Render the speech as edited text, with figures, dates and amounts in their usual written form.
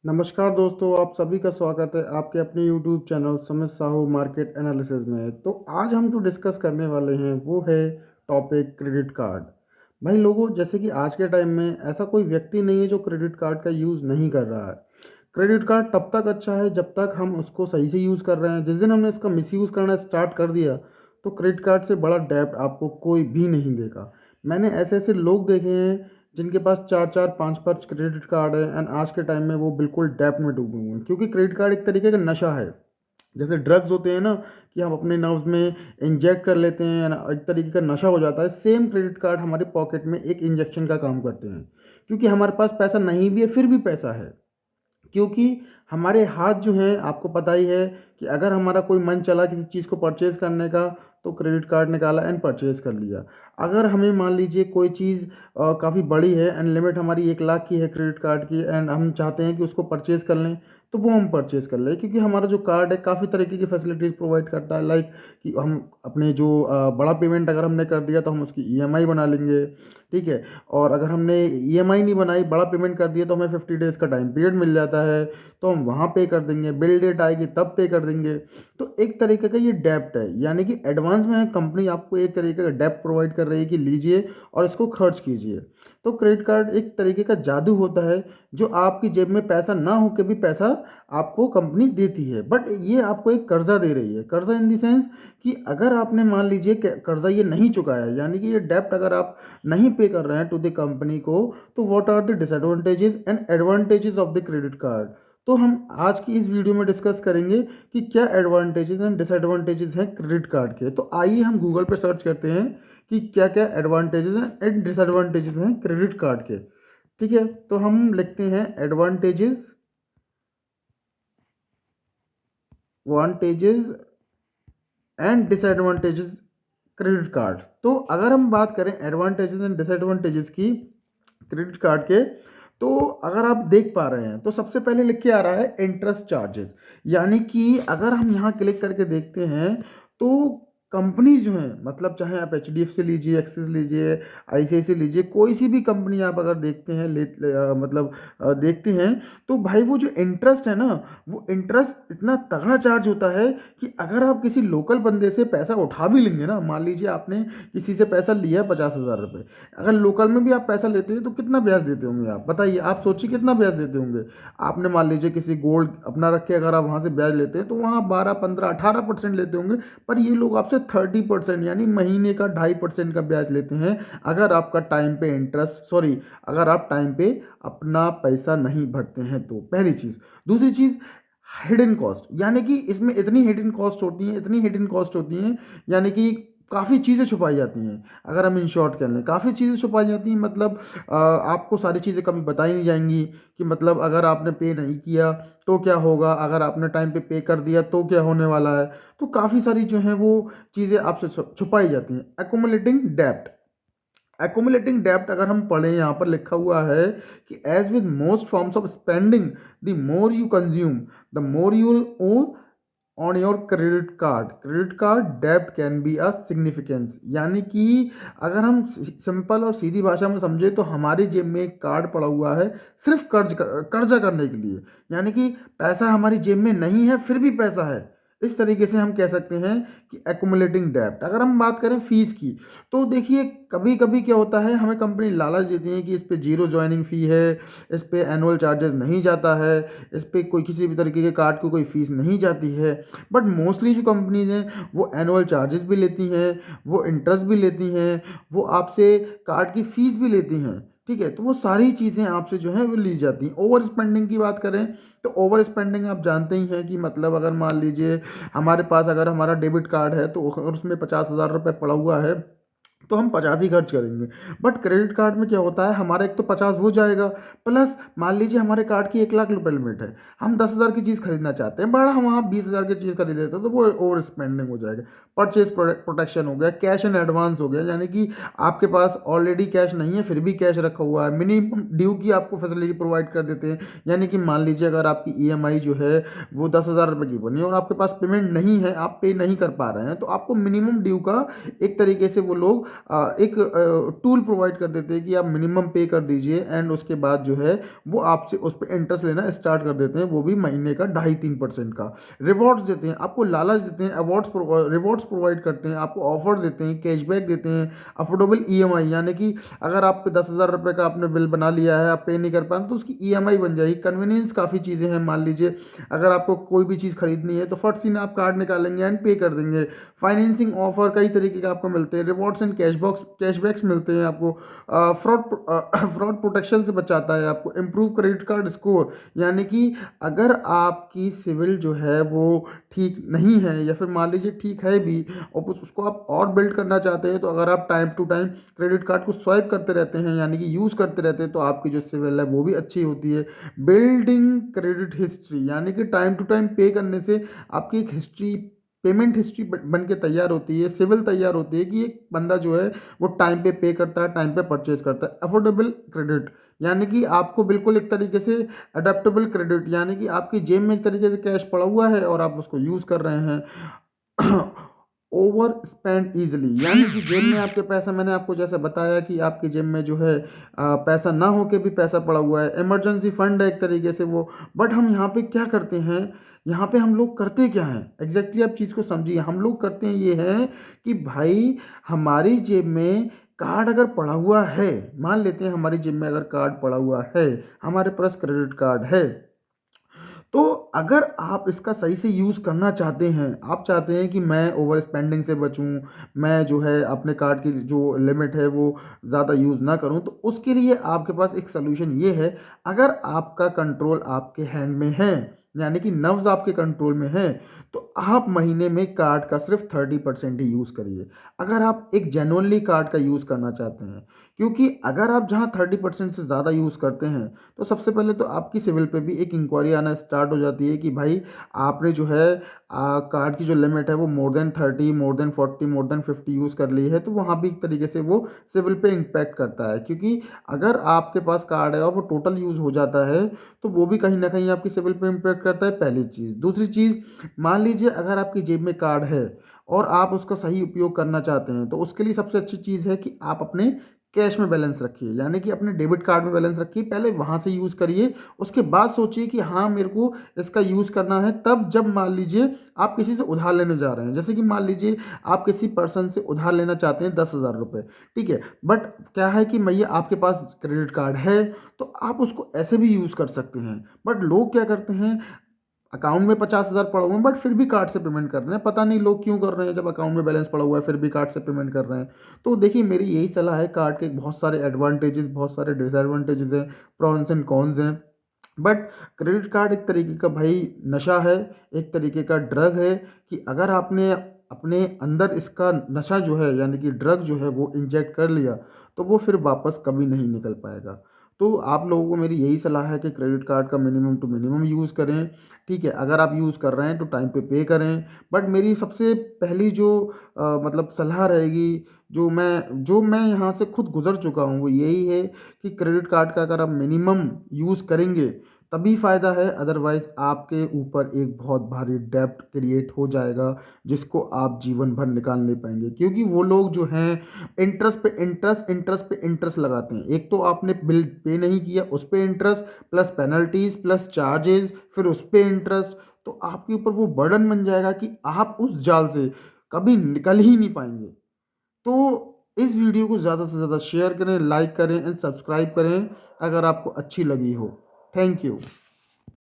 नमस्कार दोस्तों, आप सभी का स्वागत है आपके अपने YouTube channel Sumit Sahu market analysis में। तो आज हम जो डिस्कस करने वाले हैं वो है टॉपिक क्रेडिट कार्ड। भाई लोगों, जैसे कि आज के टाइम में ऐसा कोई व्यक्ति नहीं है जो क्रेडिट कार्ड का यूज़ नहीं कर रहा है। क्रेडिट कार्ड तब तक अच्छा है जब तक हम उसको सही से यूज़ कर रहे हैं। जिस दिन हमने इसका मिसयूज़ करना स्टार्ट कर दिया तो क्रेडिट कार्ड से बड़ा डेब्ट आपको कोई भी नहीं देगा। मैंने ऐसे ऐसे लोग देखे हैं जिनके पास 4-4 5-5 क्रेडिट कार्ड है एंड आज के टाइम में वो बिल्कुल डेब्ट में डूबे हुए हैं, क्योंकि क्रेडिट कार्ड एक तरीके का नशा है। जैसे ड्रग्स होते हैं ना, कि हम अपने नर्व्स में इंजेक्ट कर लेते हैं and एक तरीके का नशा हो जाता है। सेम क्रेडिट कार्ड हमारे पॉकेट में एक इंजेक्शन का काम करते हैं, क्योंकि हमारे पास पैसा नहीं भी है फिर भी पैसा है। क्योंकि हमारे हाथ जो हैं, आपको पता ही है कि अगर हमारा कोई मन चला किसी चीज़ को परचेज़ करने का तो क्रेडिट कार्ड निकाला एंड परचेज़ कर लिया। अगर हमें मान लीजिए कोई चीज़ काफ़ी बड़ी है एंड लिमिट हमारी 1 लाख की है क्रेडिट कार्ड की एंड हम चाहते हैं कि उसको परचेज़ कर लें, तो वो हम परचेज़ कर लें, क्योंकि हमारा जो कार्ड है काफ़ी तरीके की फैसिलिटीज़ प्रोवाइड करता है। लाइक कि हम अपने जो बड़ा पेमेंट अगर हमने कर दिया तो हम उसकी ईएमआई बना लेंगे, ठीक है। और अगर हमने ईएमआई नहीं बनाई, बड़ा पेमेंट कर दिया, तो हमें 50 डेज़ का टाइम पीरियड मिल जाता है, तो हम वहाँ पे कर देंगे। बिल डेट आएगी तब पे कर देंगे। तो एक तरीके का ये डेब्ट है, यानी कि एडवांस में कंपनी आपको एक तरीके का डेब्ट प्रोवाइड कर रही है कि लीजिए और इसको खर्च कीजिए। तो क्रेडिट कार्ड एक तरीके का जादू होता है, जो आपकी जेब में पैसा ना हो के भी पैसा आपको कंपनी देती है। बट ये आपको एक कर्जा दे रही है। कर्जा इन द सेंस कि अगर आपने मान लीजिए कर्जा ये नहीं चुकाया, यानी कि ये डेब्ट अगर आप नहीं पे कर रहे हैं टू द कंपनी को, तो what are the disadvantages and advantages of the credit card. तो हम आज की इस वीडियो में डिस्कस करेंगे कि क्या एडवांटेजेस एंड डिसएडवांटेजेस हैं क्रेडिट कार्ड के। तो आइए हम गूगल पे सर्च करते हैं कि क्या क्या एडवांटेजेस एंड डिसएडवांटेजेस हैं क्रेडिट कार्ड के। ठीक है, तो हम लिखते हैं advantages vantages and disadvantages credit card. तो अगर हम बात करें एडवांटेजेस एंड डिसएडवांटेजेस की क्रेडिट कार्ड के, तो अगर आप देख पा रहे हैं तो सबसे पहले लिख के आ रहा है इंटरेस्ट चार्जेस। यानी कि अगर हम यहाँ क्लिक करके देखते हैं तो कंपनी जो है, मतलब चाहे आप एचडीएफसी लीजिए, एक्सिस लीजिए, आईसीआईसी लीजिए, कोई सी भी कंपनी आप अगर देखते हैं मतलब देखते हैं, तो भाई वो जो इंटरेस्ट है ना, वो इंटरेस्ट इतना तगड़ा चार्ज होता है कि अगर आप किसी लोकल बंदे से पैसा उठा भी लेंगे ना, मान लीजिए आपने किसी से पैसा लिया है 50,000 रुपये, अगर लोकल में भी आप पैसा लेते हैं तो कितना ब्याज देते होंगे आप बताइए। आप सोचिए कितना ब्याज देते होंगे। आपने मान लीजिए किसी गोल्ड अपना रख के अगर आप वहाँ से ब्याज लेते हैं तो वहाँ 12, 15, 18% लेते होंगे। पर ये लोग आपसे 30% यानी महीने का 2.5% का ब्याज लेते हैं, अगर आपका टाइम पे इंटरेस्ट सॉरी अगर आप टाइम पे अपना पैसा नहीं भरते हैं तो। पहली चीज़। दूसरी चीज़, हिडन कॉस्ट, यानी कि इसमें इतनी हिडन कॉस्ट होती हैं, इतनी हिडन कॉस्ट होती हैं, यानी कि काफ़ी चीज़ें छुपाई जाती हैं। अगर हम इन शॉर्ट कर लें, काफ़ी चीज़ें छुपाई जाती हैं, मतलब आपको सारी चीज़ें कभी बताई नहीं जाएंगी कि मतलब अगर आपने पे नहीं किया तो क्या होगा, अगर आपने टाइम पे कर दिया तो क्या होने वाला है। तो काफ़ी सारी जो हैं वो चीज़ें आपसे छुपाई जाती हैं। एक्यूमुलेटिंग डेब्ट। एक्यूमुलेटिंग डेब्ट अगर हम पढ़ें, यहाँ पर लिखा हुआ है कि as with most forms of spending, the more you consume the more you will own on your credit card डेब्ट कैन बी अ सिग्निफिकेंस। यानी कि अगर हम सिंपल और सीधी भाषा में समझे तो हमारी जेब में एक कार्ड पड़ा हुआ है सिर्फ कर्जा करने के लिए, यानी कि पैसा हमारी जेब में नहीं है फिर भी पैसा है। इस तरीके से हम कह सकते हैं कि एक्यूमुलेटिंग डेब्ट। अगर हम बात करें फीस की, तो देखिए कभी कभी क्या होता है, हमें कंपनी लालच देती है कि इस पे जीरो ज्वाइनिंग फ़ी है, इस पे एनुअल चार्जेस नहीं जाता है, इस पे कोई किसी भी तरीके के कार्ड को कोई फ़ीस नहीं जाती है। बट मोस्टली जो कंपनीज हैं वो एनुअल चार्जेस भी लेती हैं, वो इंटरेस्ट भी लेती हैं, वो आपसे कार्ड की फ़ीस भी लेती हैं। ठीक है, तो वो सारी चीज़ें आपसे जो है वो ली जाती हैं। ओवर स्पेंडिंग की बात करें तो ओवर स्पेंडिंग आप जानते ही हैं कि मतलब अगर मान लीजिए हमारे पास अगर हमारा डेबिट कार्ड है तो अगर उसमें 50,000 रुपये पड़ा हुआ है तो हम 50 ही खर्च करेंगे। बट क्रेडिट कार्ड में क्या होता है, हमारा एक तो 50 हो जाएगा, प्लस मान लीजिए हमारे कार्ड की 1 लाख रुपये लिमिट है, हम 10,000 की चीज़ खरीदना चाहते हैं, बड़ा हम वहाँ 20,000 की चीज़ खरीद लेते हैं, तो वो ओवर स्पेंडिंग हो जाएगा। परचेज प्रोटेक्शन हो गया, कैश एंड एडवांस हो गया, यानी कि आपके पास ऑलरेडी कैश नहीं है फिर भी कैश रखा हुआ है। मिनिमम ड्यू की आपको फैसिलिटी प्रोवाइड कर देते हैं, यानी कि मान लीजिए अगर आपकी ईएमआई जो है वो 10,000 रुपये की बनी है और आपके पास पेमेंट नहीं है, आप पे नहीं कर पा रहे हैं, तो आपको मिनिमम ड्यू का एक तरीके से वो लोग एक टूल प्रोवाइड कर देते हैं कि आप मिनिमम पे कर दीजिए एंड उसके बाद जो है वो आपसे उस पर इंटरेस्ट लेना स्टार्ट कर देते हैं, वो भी महीने का 2.5-3% का। रिवॉर्ड्स देते हैं, आपको लालच देते हैं, रिवॉर्ड्स प्रोवाइड करते हैं, आपको ऑफर्स देते हैं, कैशबैक देते हैं, अफोर्डेबल ईएमआई, यानी कि अगर आप पे 10,000 रुपये का आपने बिल बना लिया है, आप पे नहीं कर पा रहे तो उसकी ईएमआई बन जाएगी। कन्वीनियंस काफ़ी चीज़ें हैं, मान लीजिए अगर आपको कोई भी चीज़ खरीदनी है तो फट सीन आप कार्ड निकालेंगे एंड पे कर देंगे। फाइनेंसिंग ऑफर कई तरीके के आपको मिलते हैं, रिवॉर्ड्स एंड कैशबैक्स मिलते हैं आपको। फ्रॉड फ्रॉड प्रोटेक्शन से बचाता है आपको। इम्प्रूव क्रेडिट कार्ड स्कोर, यानी कि अगर आपकी सिविल जो है वो ठीक नहीं है या फिर मान लीजिए ठीक है भी और उसको आप और बिल्ड करना चाहते हैं, तो अगर आप time to time credit card को स्वाइप करते रहते हैं यानी कि यूज़ करते रहते हैं तो आपकी जो सिविल है वो भी अच्छी होती है। बिल्डिंग क्रेडिट हिस्ट्री, यानी कि टाइम टू टाइम पे करने से आपकी एक हिस्ट्री, पेमेंट हिस्ट्री बन के तैयार होती है, सिविल तैयार होती है कि एक बंदा जो है वो टाइम पे करता है, टाइम पे परचेज करता है। अफोर्डेबल क्रेडिट, यानी कि आपको बिल्कुल एक तरीके से अडेप्टेबल क्रेडिट, यानी कि आपकी जेब में एक तरीके से कैश पड़ा हुआ है और आप उसको यूज़ कर रहे हैं। ओवर स्पेंड ईजिली, यानी कि जेब में आपके पैसा, मैंने आपको जैसे बताया कि आपकी जेब में जो है पैसा ना हो के भी पैसा पड़ा हुआ है, इमरजेंसी फंड है एक तरीके से वो। बट हम यहाँ पे क्या करते हैं, यहाँ पे हम लोग करते क्या हैं एग्जैक्टली आप चीज़ को समझिए। हम लोग करते हैं ये है कि भाई हमारी जेब में कार्ड अगर पड़ा हुआ है, मान लेते हैं हमारी जेब में अगर कार्ड पड़ा हुआ है, हमारे पास क्रेडिट कार्ड है, तो अगर आप इसका सही से यूज़ करना चाहते हैं, आप चाहते हैं कि मैं ओवर स्पेंडिंग से बचूं, मैं जो है अपने कार्ड की जो लिमिट है वो ज़्यादा यूज़ ना करूं, तो उसके लिए आपके पास एक सलूशन ये है। अगर आपका कंट्रोल आपके हैंड में है, यानी कि नब्ज़ आपके कंट्रोल में है, तो आप महीने में कार्ड का सिर्फ 30% ही यूज़ करिए, अगर आप एक जेन्युइनली कार्ड का यूज़ करना चाहते हैं। क्योंकि अगर आप जहाँ 30% से ज़्यादा यूज़ करते हैं तो सबसे पहले तो आपकी सिविल पे भी एक इंक्वायरी आना स्टार्ट हो जाती है कि भाई आपने जो है कार्ड की जो लिमिट है वो more than 30, more than 40, more than 50 use कर ली है, तो वहाँ भी एक तरीके से वो सिविल पे इम्पैक्ट करता है। क्योंकि अगर आपके पास कार्ड है और वो टोटल यूज़ हो जाता है तो वो भी कहीं ना कहीं आपकी सिविल पे इम्पैक्ट करता है, पहली चीज़। दूसरी चीज़, मान लीजिए अगर आपकी जेब में कार्ड है और आप उसका सही उपयोग करना चाहते हैं, तो उसके लिए सबसे अच्छी चीज़ है कि आप अपने कैश में बैलेंस रखिए, यानी कि अपने डेबिट कार्ड में बैलेंस रखिए, पहले वहाँ से यूज़ करिए। उसके बाद सोचिए कि हाँ मेरे को इसका यूज़ करना है, तब जब मान लीजिए आप किसी से उधार लेने जा रहे हैं, जैसे कि मान लीजिए आप किसी पर्सन से उधार लेना चाहते हैं 10,000 रुपये, ठीक है। बट क्या है कि भैया आपके पास क्रेडिट कार्ड है तो आप उसको ऐसे भी यूज़ कर सकते हैं। बट लोग क्या करते हैं, अकाउंट में 50,000 पड़ा हुआ है बट फिर भी कार्ड से पेमेंट कर रहे हैं, पता नहीं लोग क्यों कर रहे हैं, जब अकाउंट में बैलेंस पड़ा हुआ है फिर भी कार्ड से पेमेंट कर रहे हैं। तो देखिए मेरी यही सलाह है, कार्ड के बहुत सारे एडवांटेजेस, बहुत सारे डिसएडवांटेजेस हैं, प्रॉन्स एंड कॉन्स हैं। बट क्रेडिट कार्ड एक तरीके का भाई नशा है, एक तरीके का ड्रग है कि अगर आपने अपने अंदर इसका नशा जो है यानी कि ड्रग जो है वो इंजेक्ट कर लिया तो वो फिर वापस कभी नहीं निकल पाएगा। तो आप लोगों को मेरी यही सलाह है कि क्रेडिट कार्ड का मिनिमम टू मिनिमम यूज़ करें, ठीक है। अगर आप यूज़ कर रहे हैं तो टाइम पे करें। बट मेरी सबसे पहली जो मतलब सलाह रहेगी, जो मैं यहाँ से खुद गुजर चुका हूँ, वो यही है कि क्रेडिट कार्ड का अगर आप मिनिमम यूज़ करेंगे तभी फ़ायदा है, अदरवाइज़ आपके ऊपर एक बहुत भारी डेब्ट क्रिएट हो जाएगा जिसको आप जीवन भर निकाल नहीं पाएंगे। क्योंकि वो लोग जो हैं इंटरेस्ट पे इंटरेस्ट, इंटरेस्ट पे इंटरेस्ट लगाते हैं। एक तो आपने बिल पे नहीं किया उस पे interest, plus penalties, plus charges, फिर उस पे इंटरेस्ट, तो आपके ऊपर वो बर्डन बन जाएगा कि आप उस जाल से कभी निकल ही नहीं पाएंगे। तो इस वीडियो को ज़्यादा से ज़्यादा शेयर करें, लाइक करें एंड सब्सक्राइब करें अगर आपको अच्छी लगी हो। Thank you.